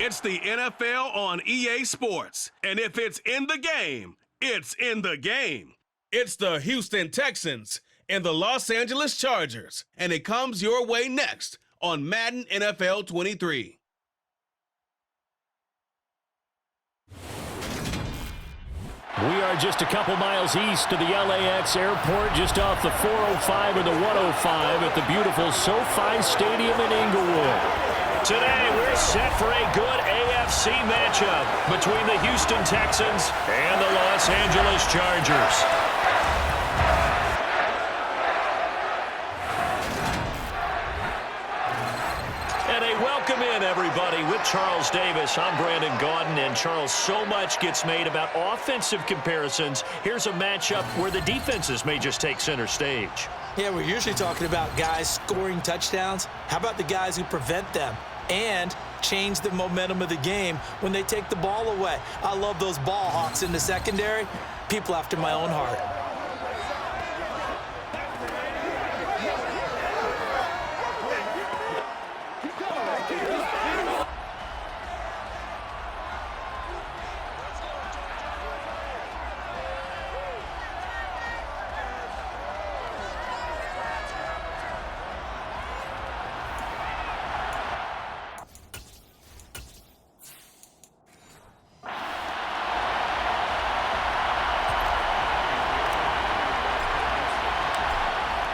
It's the NFL on EA Sports. And if it's in the game, it's in the game. It's the Houston Texans and the Los Angeles Chargers. And it comes your way next on Madden NFL 23. We are just a couple miles east of the LAX airport, just off the 405 or the 105 at the beautiful SoFi Stadium in Inglewood. Today, we're set for a good AFC matchup between the Houston Texans and the Los Angeles Chargers. And a welcome in, everybody, with Charles Davis. I'm Brandon Gaudin, and Charles, so much gets made about offensive comparisons. Here's a matchup where the defenses may just take center stage. Yeah, we're usually talking about guys scoring touchdowns. How about the guys who prevent them and change the momentum of the game when they take the ball away? I love those ball hawks in the secondary. People after my own heart.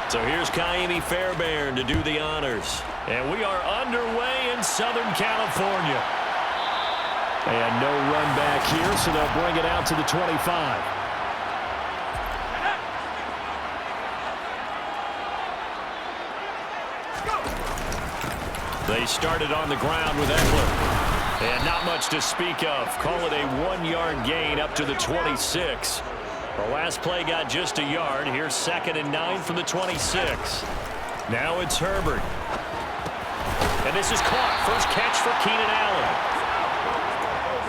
So here's Kaimi Fairbairn to do the honors. And we are underway in Southern California. And no run back here, so they'll bring it out to the 25. They started on the ground with Eckler. And not much to speak of. Call it a 1-yard gain up to the 26. The last play got just a yard. Here's 2nd and 9 from the 26. Now it's Herbert. And this is caught. First catch for Keenan Allen.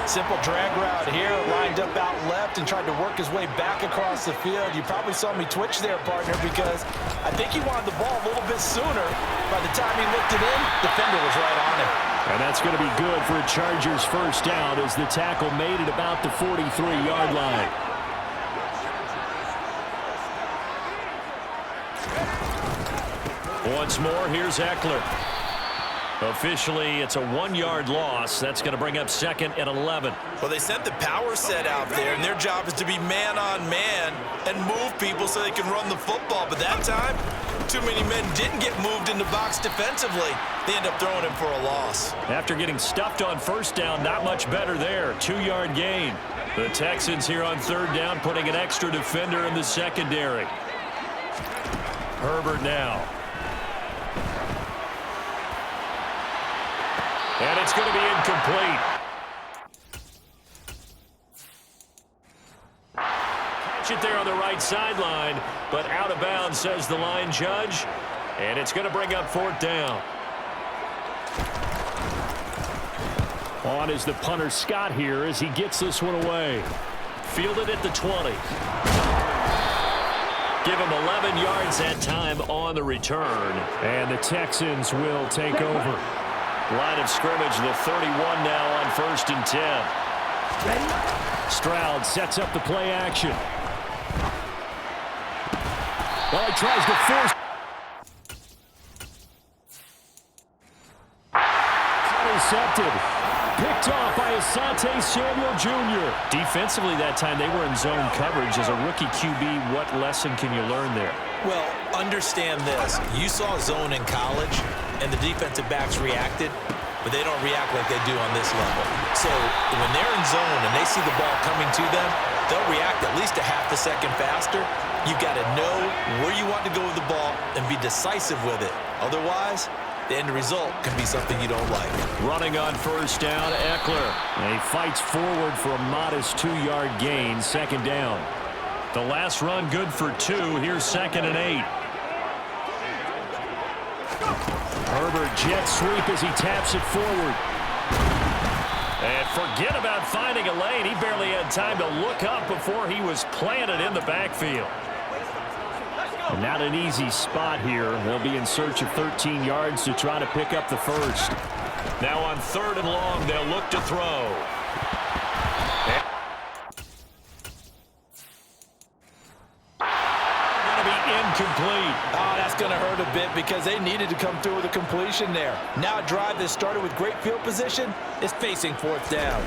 Simple drag route here, lined up out left and tried to work his way back across the field. You probably saw me twitch there, partner, because I think he wanted the ball a little bit sooner. By the time he looked it in, the defender was right on him. And that's going to be good for a Chargers first down as the tackle made it about the 43-yard line. Once more, here's Eckler. Officially, it's a 1-yard loss. That's going to bring up 2nd and 11. Well, they sent the power set out there, and their job is to be man-on-man and move people so they can run the football. But that time, too many men didn't get moved in the box defensively. They end up throwing him for a loss. After getting stuffed on first down, not much better there. 2-yard gain. The Texans here on 3rd down, putting an extra defender in the secondary. Herbert now. And it's going to be incomplete. Catch it there on the right sideline, but out of bounds, says the line judge. And it's going to bring up 4th down. On is the punter Scott here as he gets this one away. Fielded at the 20. Give him 11 yards that time on the return. And the Texans will take over. Line of scrimmage, the 31 now on 1st and 10. Ready? Stroud sets up the play action. Well, he tries to force. Intercepted. Picked off by Asante Samuel Jr. Defensively that time, they were in zone coverage. As a rookie QB, what lesson can you learn there? Well, understand this. You saw zone in college, and the defensive backs reacted, but they don't react like they do on this level. So when they're in zone and they see the ball coming to them, they'll react at least a half a second faster. You've got to know where you want to go with the ball and be decisive with it. Otherwise, the end result can be something you don't like. Running on 1st down, Eckler. And he fights forward for a modest 2-yard gain, 2nd down. The last run good for 2. Here's 2nd and 8. Herbert jet sweep as he taps it forward. And forget about finding a lane. He barely had time to look up before he was planted in the backfield. And not an easy spot here. They'll be in search of 13 yards to try to pick up the first. Now on 3rd and long, they'll look to throw. Going to be incomplete. Oh, that's going to hurt a bit because they needed to come through with a completion there. Now a drive that started with great field position is facing 4th down.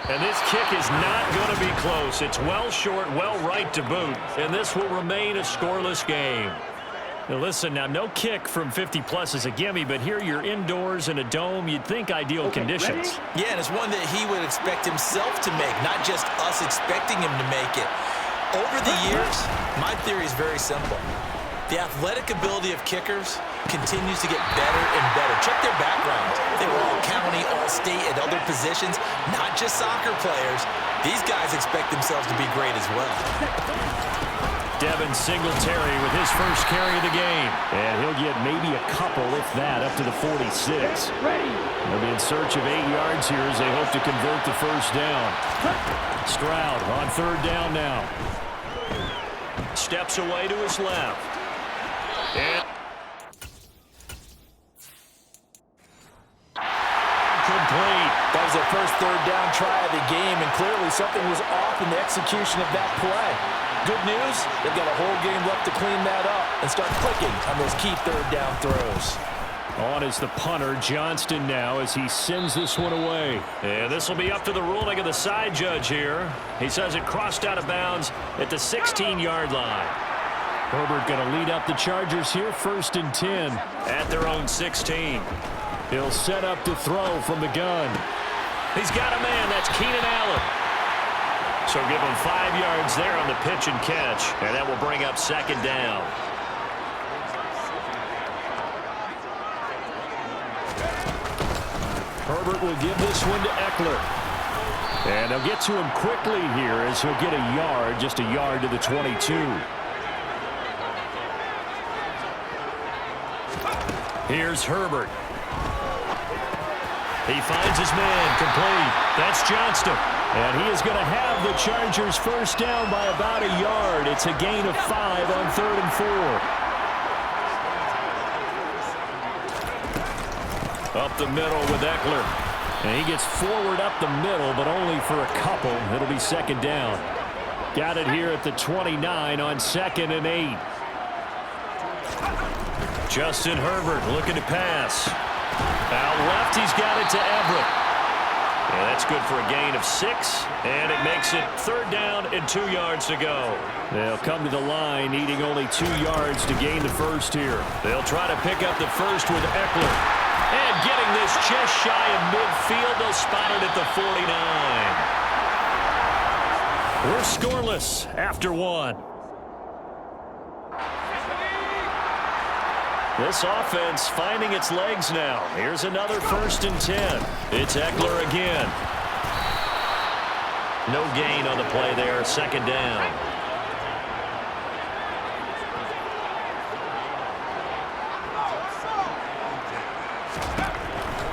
And this kick is not going to be close. It's well short, well right to boot. And this will remain a scoreless game. Now listen, now no kick from 50-plus is a gimme, but here you're indoors in a dome. You'd think ideal conditions. Ready? Yeah, and it's one that he would expect himself to make, not just us expecting him to make it. Over the years, my theory is very simple. The athletic ability of kickers continues to get better and better. Check their backgrounds. They were all county, all state, at other positions, not just soccer players. These guys expect themselves to be great as well. Devin Singletary with his first carry of the game. And he'll get maybe a couple, if that, up to the 46. They'll be in search of 8 yards here as they hope to convert the first down. Stroud on 3rd down now. Steps away to his left. And complete. That was their first 3rd down try of the game, and clearly something was off in the execution of that play. Good news, they've got a whole game left to clean that up and start clicking on those key 3rd down throws. On is the punter, Johnston now, as he sends this one away. And this will be up to the ruling of the side judge here. He says it crossed out of bounds at the 16-yard line. Herbert going to lead up the Chargers here, 1st and 10 at their own 16. He'll set up to throw from the gun. He's got a man. That's Keenan Allen. So give him 5 yards there on the pitch and catch. And that will bring up 2nd down. Herbert will give this one to Eckler. And they'll get to him quickly here as he'll get a yard, just a yard to the 22. Here's Herbert. He finds his man, complete. That's Johnston. And he is going to have the Chargers first down by about a yard. It's a gain of 5 on 3rd and 4. Up the middle with Eckler. And he gets forward up the middle, but only for a couple. It'll be 2nd down. Got it here at the 29 on 2nd and 8. Justin Herbert looking to pass. Out left, he's got it to Everett. Yeah, that's good for a gain of 6, and it makes it 3rd down and 2 yards to go. They'll come to the line needing only 2 yards to gain the first here. They'll try to pick up the first with Eckler. And getting this just shy of midfield, they'll spot it at the 49. We're scoreless after 1. This offense finding its legs now. Here's another 1st and 10. It's Eckler again. No gain on the play there. 2nd down.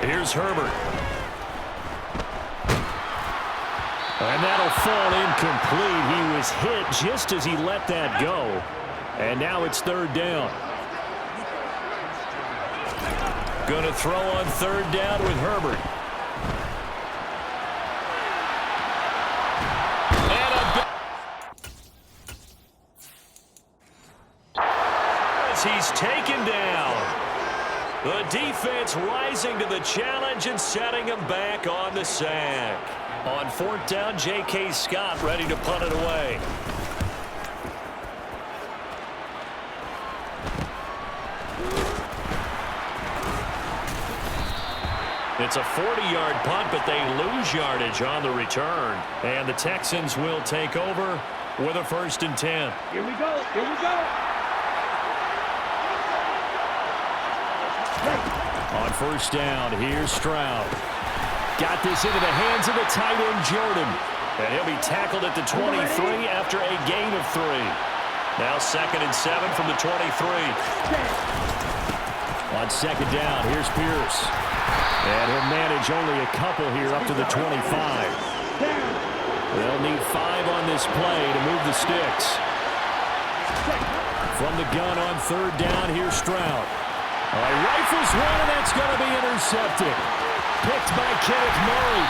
Here's Herbert. And that'll fall incomplete. He was hit just as he let that go. And now it's 3rd down. Going to throw on 3rd down with Herbert. And as he's taken down. The defense rising to the challenge and setting him back on the sack. On 4th down, J.K. Scott ready to punt it away. It's a 40-yard punt, but they lose yardage on the return. And the Texans will take over with a 1st and 10. Here we go. Here we go. On 1st down, here's Stroud. Got this into the hands of the tight end, Jordan. And he'll be tackled at the 23 after a gain of 3. Now 2nd and 7 from the 23. On 2nd down, here's Pierce. And he'll manage only a couple here up to the 25. They'll need 5 on this play to move the sticks. From the gun on 3rd down, here's Stroud. All right, rifles one, and that's going to be intercepted. Picked by Kenneth Murray.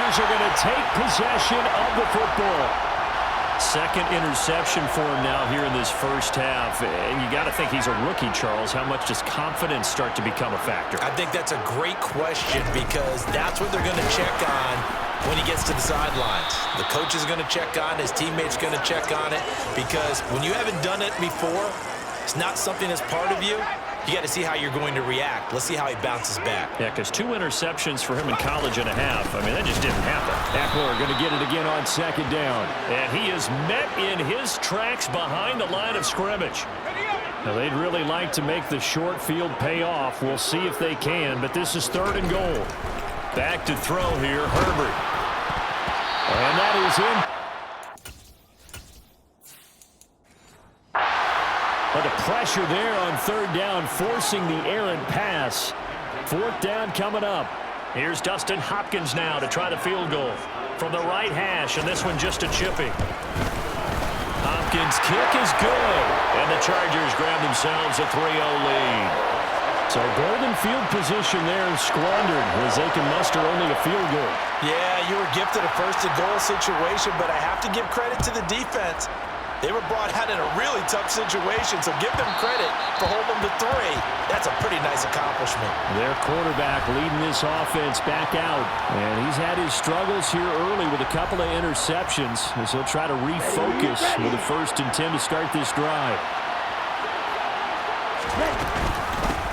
Chargers are going to take possession of the football. Second interception for him now here in this first half. And you got to think he's a rookie, Charles. How much does confidence start to become a factor? I think that's a great question because that's what they're going to check on when he gets to the sidelines. The coach is going to check on it. His teammate's going to check on it because when you haven't done it before, it's not something that's part of you. You got to see how you're going to react. Let's see how he bounces back. Yeah, because 2 interceptions for him in college and a half. I mean, that just didn't happen. Eckler going to get it again on second down. And he is met in his tracks behind the line of scrimmage. Now, they'd really like to make the short field pay off. We'll see if they can, but this is 3rd and goal. Back to throw here, Herbert. And that is in. But the pressure there on 3rd down, forcing the errant pass. 4th down coming up. Here's Dustin Hopkins now to try the field goal from the right hash, and this one just a chipping. Hopkins' kick is good, and the Chargers grab themselves a 3-0 lead. So golden field position there squandered as they can muster only a field goal. Yeah, you were gifted a 1st and goal situation, but I have to give credit to the defense. They were brought out in a really tough situation, so give them credit for holding them to 3. That's a pretty nice accomplishment. Their quarterback leading this offense back out, and he's had his struggles here early with a couple of interceptions as he'll try to refocus with a 1st and 10 to start this drive.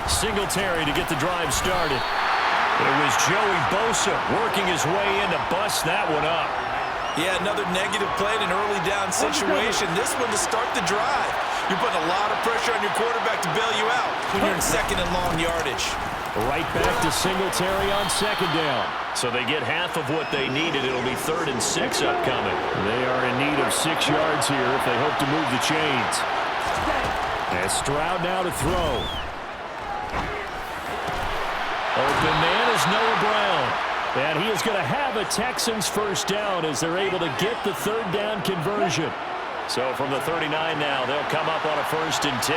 Singletary to get the drive started. It was Joey Bosa working his way in to bust that one up. Yeah, another negative play in an early down situation. This one to start the drive. You're putting a lot of pressure on your quarterback to bail you out when you're in 2nd and long yardage. Right back to Singletary on 2nd down. So they get half of what they needed. It'll be 3rd and 6 upcoming. They are in need of 6 yards here if they hope to move the chains. And Stroud now to throw. Open man is Noah Brown. And he is going to have a Texans 1st down as they're able to get the 3rd down conversion. So from the 39 now, they'll come up on a 1st and 10.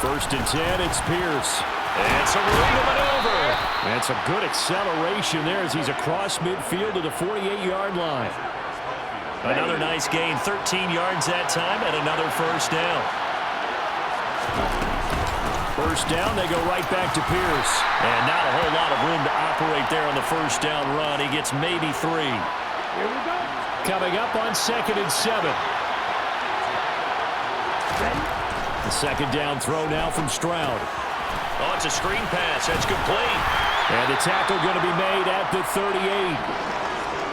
1st and 10, it's Pierce. And it's a legal maneuver. That's a good acceleration there as he's across midfield to the 48-yard line. Another nice gain, 13 yards that time, and another 1st down. 1st down, they go right back to Pierce. And not a whole lot of room to operate there on the 1st down run. He gets maybe 3. Here we go. Coming up on 2nd and 7. The 2nd down throw now from Stroud. Oh, it's a screen pass. That's complete. And the tackle going to be made at the 38.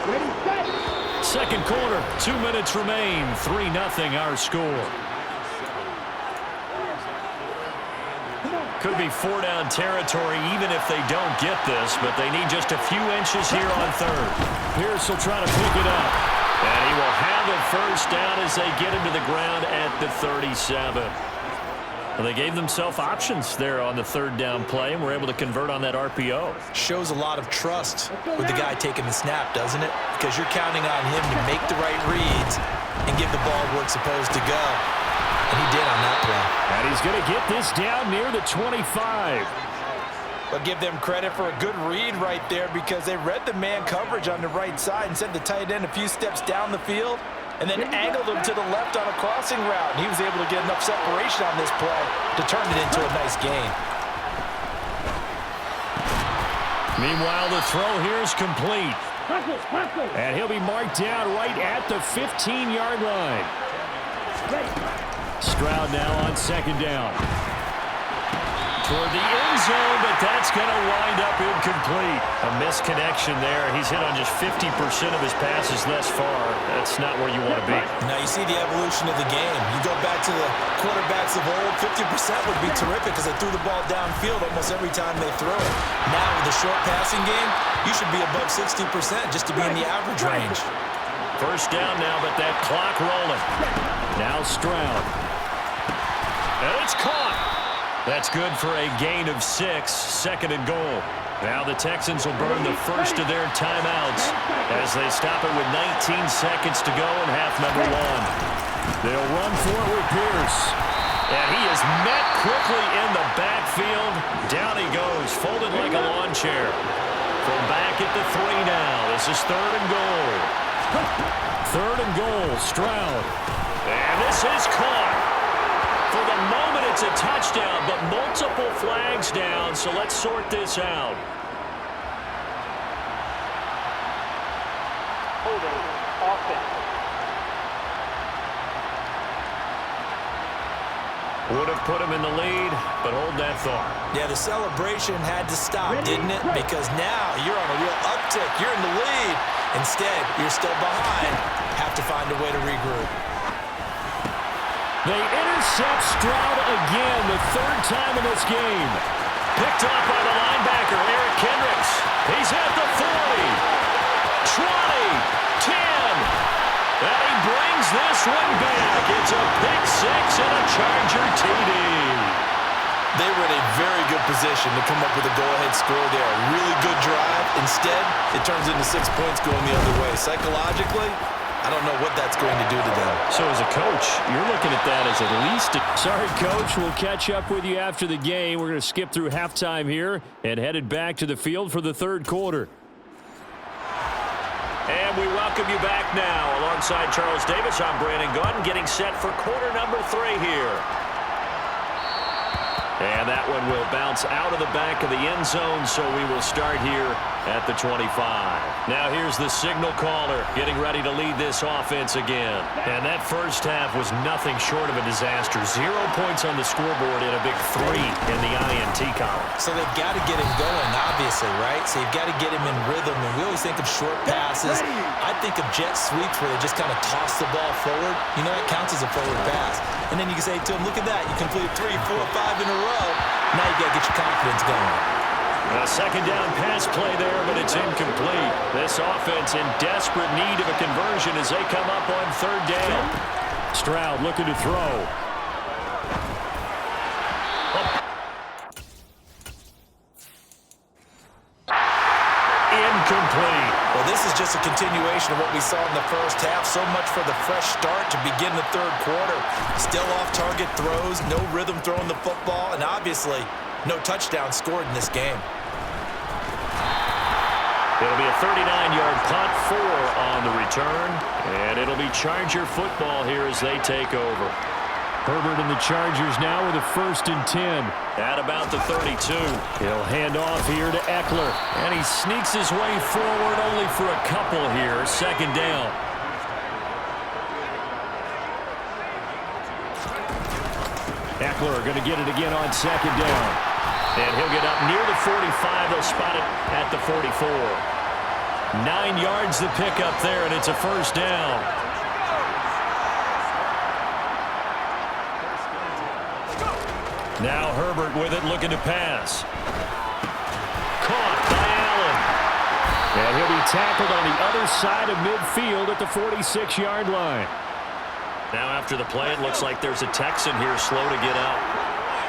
Ready, set. 2nd quarter, 2 minutes remain. 3-0 our score. Could be 4-down territory even if they don't get this, but they need just a few inches here on 3rd. Pierce will try to pick it up. And he will have a 1st down as they get him to the ground at the 37. Well, they gave themselves options there on the 3rd down play and were able to convert on that RPO. Shows a lot of trust with the guy taking the snap, doesn't it? Because you're counting on him to make the right reads and give the ball where it's supposed to go. And he did on that play. And he's going to get this down near the 25. But give them credit for a good read right there because they read the man coverage on the right side and sent the tight end a few steps down the field and then angled him to the left on a crossing route. And he was able to get enough separation on this play to turn it into a nice gain. Meanwhile, the throw here is complete. And he'll be marked down right at the 15-yard line. Stroud now on 2nd down. Toward the end zone, but that's going to wind up incomplete. A misconnection there. He's hit on just 50% of his passes thus far. That's not where you want to be. Now you see the evolution of the game. You go back to the quarterbacks of old, 50% would be terrific because they threw the ball downfield almost every time they throw it. Now with the short passing game, you should be above 60% just to be in the average range. 1st down now, but that clock rolling. Now Stroud. And it's caught. That's good for a gain of 6, 2nd and goal. Now the Texans will burn the first of their timeouts as they stop it with 19 seconds to go in half number one. They'll run for it with Pierce. And he is met quickly in the backfield. Down he goes, folded like a lawn chair. From back at the 3 now. This is 3rd and goal. 3rd and goal, Stroud. And this is caught. For the moment, it's a touchdown, but multiple flags down, so let's sort this out. Holding offense. Would have put him in the lead, but hold that thought. Yeah, the celebration had to stop, didn't it? Because now you're on a real uptick. You're in the lead. Instead, you're still behind. Have to find a way to regroup. They intercept Stroud again, the 3rd time in this game. Picked up by the linebacker, Eric Kendricks. He's at the 40, 20, 10. And he brings this one back. It's a pick 6 and a Charger TD. They were in a very good position to come up with a go-ahead score there. A really good drive. Instead, it turns into 6 points going the other way. Psychologically, I don't know what that's going to do to them. So as a coach, you're looking at that as at least Sorry, Coach. We'll catch up with you after the game. We're going to skip through halftime here and headed back to the field for the 3rd quarter. And we welcome you back now. Alongside Charles Davis, I'm Brandon Gunn, getting set for quarter number 3 here. And that one will bounce out of the back of the end zone, so we will start here at the 25. Now here's the signal caller getting ready to lead this offense again. And that first half was nothing short of a disaster. 0 points on the scoreboard and a big 3 in the INT column. So they've got to get him going, obviously, right? So you've got to get him in rhythm. And we always think of short passes. I think of jet sweeps where they just kind of toss the ball forward. You know, that counts as a forward pass. And then you can say to him, look at that. You completed 3, 4, 5 in a row. Now you got to get your confidence going. A second down pass play there, but it's incomplete. This offense in desperate need of a conversion as they come up on 3rd down. Stroud looking to throw. Incomplete. Well, this is just a continuation of what we saw in the first half. So much for the fresh start to begin the 3rd quarter. Still off-target throws, no rhythm throwing the football, and obviously no touchdown scored in this game. It'll be a 39-yard punt, 4 on the return, and it'll be Charger football here as they take over. Herbert and the Chargers now with a 1st and 10 at about the 32. He'll hand off here to Eckler, and he sneaks his way forward only for a couple here. 2nd down. Eckler going to get it again on 2nd down. And he'll get up near the 45. They'll spot it at the 44. 9 yards the pickup there, and it's a 1st down. Now Herbert with it, looking to pass. Caught by Allen. And he'll be tackled on the other side of midfield at the 46-yard line. Now after the play, it looks like there's a Texan here slow to get out.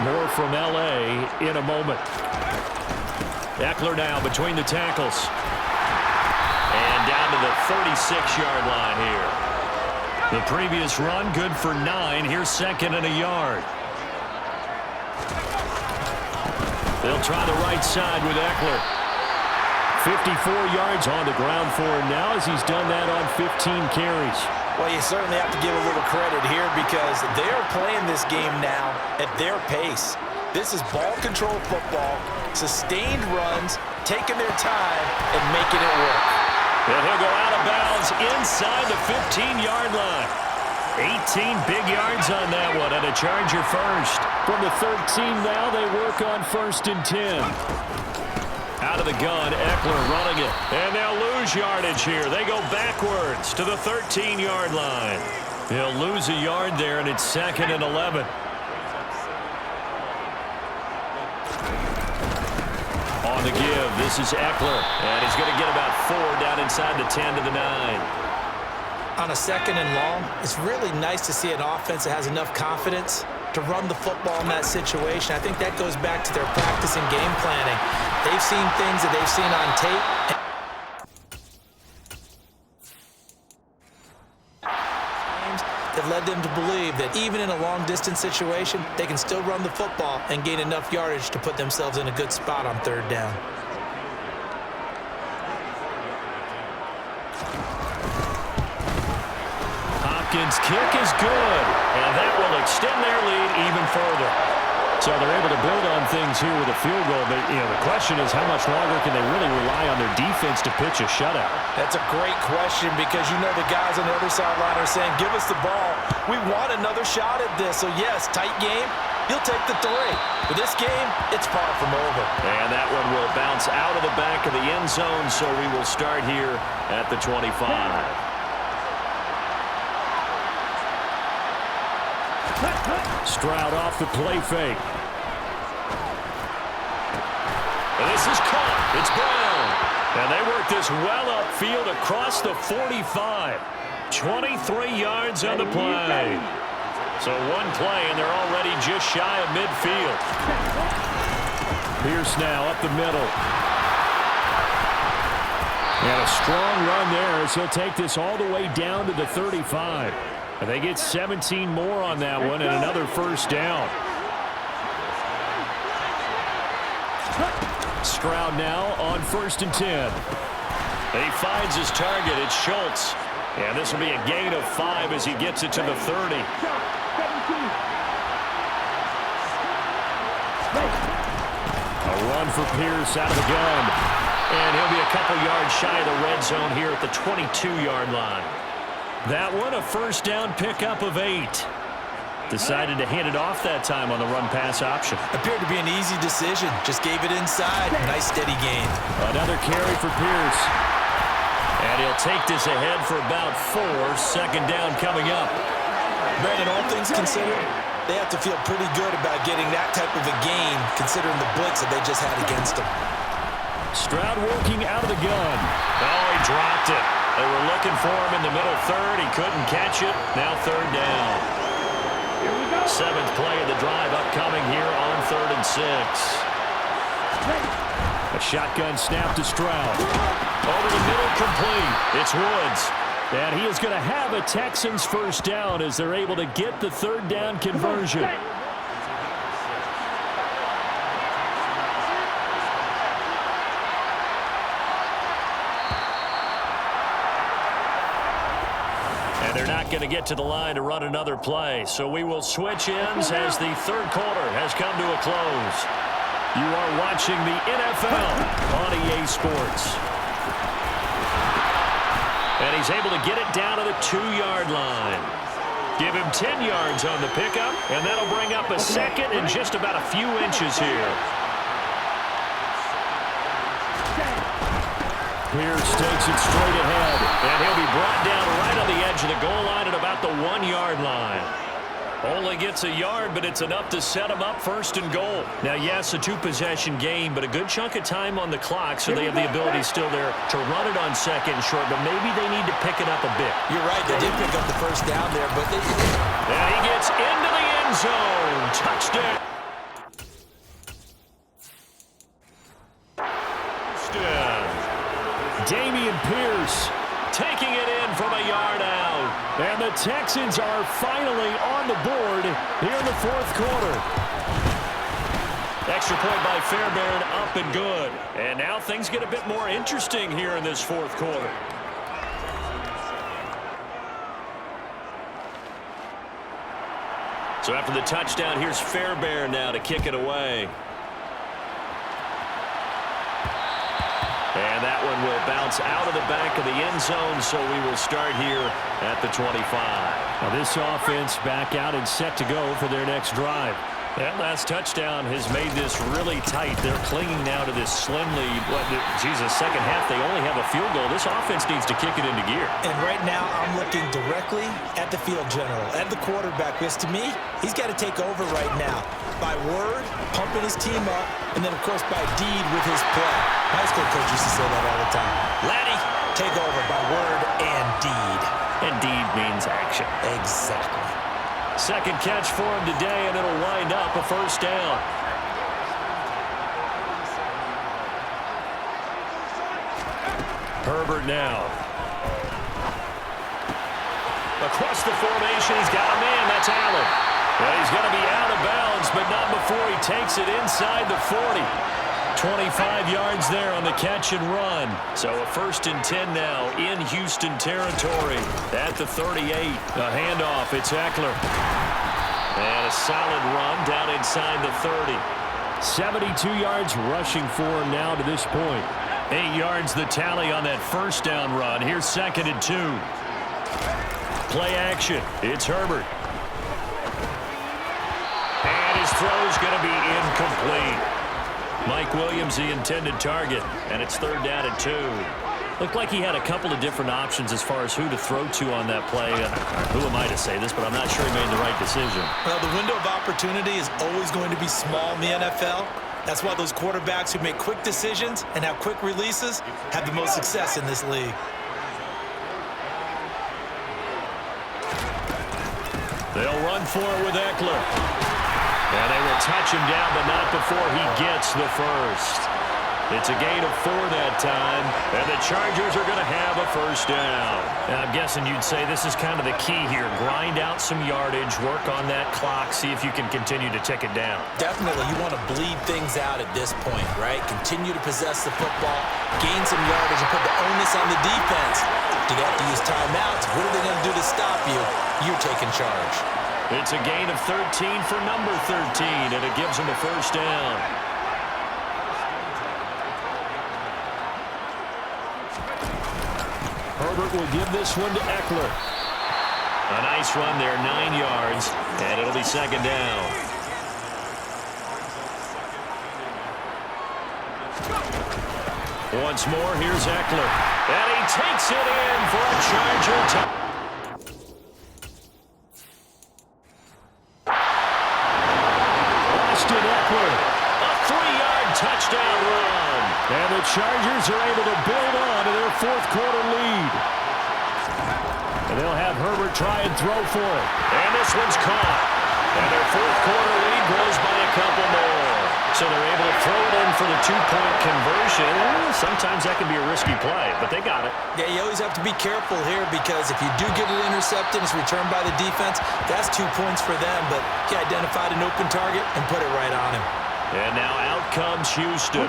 More from L.A. in a moment. Eckler now between the tackles. And down to the 36-yard line here. The previous run good for 9. Here's 2nd and a yard. They'll try the right side with Eckler. 54 yards on the ground for him now as he's done that on 15 carries. Well, you certainly have to give a little credit here because they're playing this game now at their pace. This is ball control football, sustained runs, taking their time, and making it work. And he'll go out of bounds inside the 15-yard line. 18 big yards on that one, and a Charger first. From the 13 now, they work on 1st and 10. Out of the gun, Eckler running it. And they'll lose yardage here. They go backwards to the 13-yard line. They'll lose a yard there, and it's 2nd and 11. On the give, this is Eckler. And he's going to get about 4 down inside the 10 to the 9. On a 2nd and long, it's really nice to see an offense that has enough confidence to run the football in that situation. I think that goes back to their practice and game planning. They've seen things that they've seen on tape. That led them to believe that even in a long-distance situation, they can still run the football and gain enough yardage to put themselves in a good spot on third down. Hopkins' kick is good, and that will extend their lead even further. So they're able to build on things here with a field goal, but the question is how much longer can they really rely on their defense to pitch a shutout? That's a great question because the guys on the other sideline are saying, give us the ball. We want another shot at this. So, yes, tight game. You'll take the 3. But this game, it's far from over. And that one will bounce out of the back of the end zone, so we will start here at the 25. Stroud off the play fake. And this is caught. It's Brown. And they work this well upfield across the 45. 23 yards on the play. So one play, and they're already just shy of midfield. Pierce now up the middle. And a strong run there as he'll take this all the way down to the 35. And they get 17 more on that one and another first down. Stroud now on 1st and 10. He finds his target. It's Schultz. And this will be a gain of 5 as he gets it to the 30. A run for Pierce out of the gun. And he'll be a couple yards shy of the red zone here at the 22-yard line. That one, a first down pickup of 8. Decided to hand it off that time on the run-pass option. Appeared to be an easy decision. Just gave it inside. Nice, steady gain. Another carry for Pierce. And he'll take this ahead for about 4. Second down coming up. Brandon, all things considered, they have to feel pretty good about getting that type of a gain, considering the blitz that they just had against them. Stroud working out of the gun. Oh, he dropped it. They were looking for him in the middle third. He couldn't catch it. Now third down. 7th play of the drive upcoming here on 3rd and 6. A shotgun snap to Stroud. Over the middle, complete. It's Woods. And he is going to have a Texans first down as they're able to get the 3rd down conversion. And they're not going to get to the line to run another play. So we will switch ends as the 3rd quarter has come to a close. You are watching the NFL on EA Sports. And he's able to get it down to the 2-yard line. Give him 10 yards on the pickup, and that'll bring up a second and just about a few inches here. Pierce takes it straight ahead, and he'll be brought down right on the edge of the goal line at about the 1-yard line. Only gets a yard, but it's enough to set him up 1st and goal. Now, yes, a 2-possession game, but a good chunk of time on the clock, so they have the ability still there to run it on 2nd and short, but maybe they need to pick it up a bit. You're right, they did pick up the first down there, but they... And he gets into the end zone. Touchdown. Dameon Pierce taking it in from a yard out. And the Texans are finally on the board here in the 4th quarter. Extra point by Fairbairn, up and good. And now things get a bit more interesting here in this 4th quarter. So after the touchdown, here's Fairbairn now to kick it away. And that one will bounce out of the back of the end zone, so we will start here at the 25. Now this offense back out and set to go for their next drive. That last touchdown has made this really tight. They're clinging now to this slim lead. Second half, they only have a field goal. This offense needs to kick it into gear. And right now, I'm looking directly at the field general, at the quarterback, because to me, he's got to take over right now. By word, pumping his team up, and then, of course, by deed with his play. High school coach used to say that all the time. Laddie, take over by word and deed. And deed means action. Exactly. Second catch for him today, and it'll wind up a first down. Herbert now. Across the formation, he's got a man. That's Allen. Well, he's going to be out of bounds, but not before he takes it inside the 40. 25 yards there on the catch and run. So a 1st and 10 now in Houston territory at the 38. A handoff. It's Eckler. And a solid run down inside the 30. 72 yards rushing for him now to this point. 8 yards the tally on that first down run. Here's 2nd and 2. Play action. It's Herbert. And his throw's going to be incomplete. Mike Williams, the intended target, and it's 3rd down and 2. Looked like he had a couple of different options as far as who to throw to on that play. Who am I to say this, but I'm not sure he made the right decision. Well, the window of opportunity is always going to be small in the NFL. That's why those quarterbacks who make quick decisions and have quick releases have the most success in this league. They'll run for it with Eckler. And they will touch him down, but not before he gets the first. It's a gain of 4 that time, and the Chargers are going to have a first down. And I'm guessing you'd say this is kind of the key here. Grind out some yardage, work on that clock, see if you can continue to tick it down. Definitely, you want to bleed things out at this point, right? Continue to possess the football, gain some yardage, and put the onus on the defense. Do you have to use timeouts? What are they going to do to stop you? You're taking charge. It's a gain of 13 for number 13, and it gives him a first down. Herbert will give this one to Eckler. A nice run there, 9 yards, and it'll be 2nd down. Once more, here's Eckler. And he takes it in for a Charger touchdown. Touchdown run. And the Chargers are able to build on to their 4th quarter lead. And they'll have Herbert try and throw for it. And this one's caught. And their 4th quarter lead grows by a couple more. So they're able to throw it in for the 2-point conversion. Sometimes that can be a risky play, but they got it. Yeah, you always have to be careful here because if you do get it intercepted, it's returned by the defense, that's 2 points for them. But he identified an open target and put it right on him. And now out comes Houston.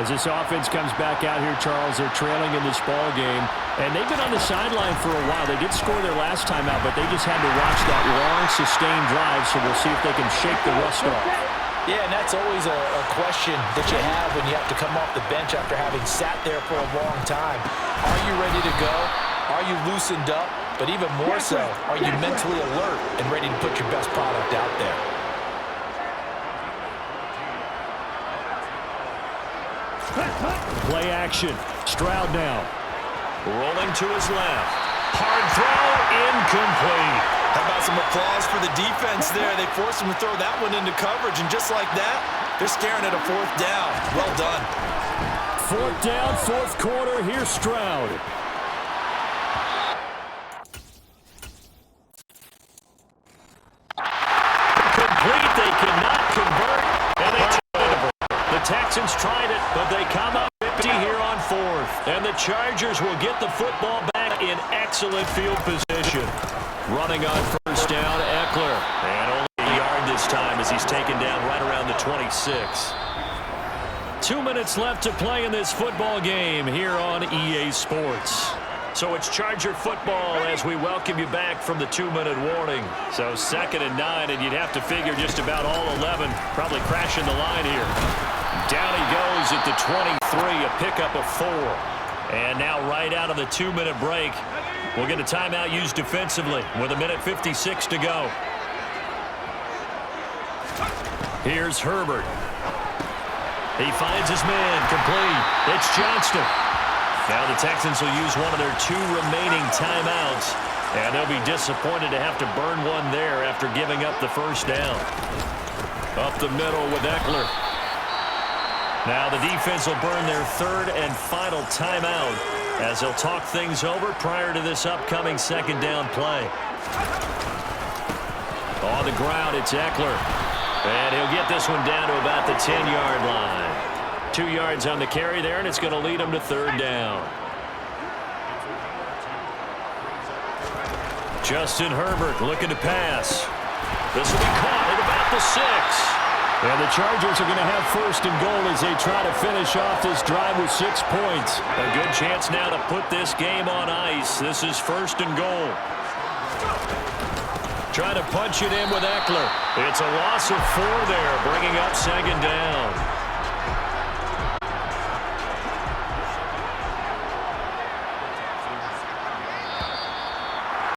As this offense comes back out here, Charles, they're trailing in this ball game. And they've been on the sideline for a while. They did score their last time out, but they just had to watch that long, sustained drive, so we'll see if they can shake the rust off. Yeah, and that's always a question that you have when you have to come off the bench after having sat there for a long time. Are you ready to go? Are you loosened up? But even more so, are you mentally alert and ready to put your best product out there? Play action. Stroud now. Rolling to his left. Hard throw, incomplete. How about some applause for the defense there? They forced him to throw that one into coverage, and just like that, they're staring at a 4th down. Well done. 4th down, 4th quarter. Here's Stroud. Complete. They cannot convert, and they tried it. The Texans tried it, but they come up empty here on 4th. And the Chargers will get the football back in excellent field position. Running on 1st down, Eckler. And only a yard this time as he's taken down right around the 26. 2 minutes left to play in this football game here on EA Sports. So it's Charger football as we welcome you back from the 2-minute warning. So 2nd and 9, and you'd have to figure just about all 11 probably crashing the line here. Down he goes at the 23, a pickup of 4. And now right out of the 2-minute break, we'll get a timeout used defensively with 1:56 to go. Here's Herbert. He finds his man, complete. It's Johnston. Now the Texans will use one of their 2 remaining timeouts, and they'll be disappointed to have to burn one there after giving up the first down. Up the middle with Eckler. Now the defense will burn their 3rd and final timeout as they'll talk things over prior to this upcoming 2nd down play. On the ground, it's Eckler. And he'll get this one down to about the 10-yard line. 2 yards on the carry there, and it's going to lead him to third down. Justin Herbert looking to pass. This will be caught at about the 6. And the Chargers are going to have first and goal as they try to finish off this drive with 6 points. A good chance now to put this game on ice. This is first and goal. Trying to punch it in with Eckler. It's a loss of 4 there, bringing up second down.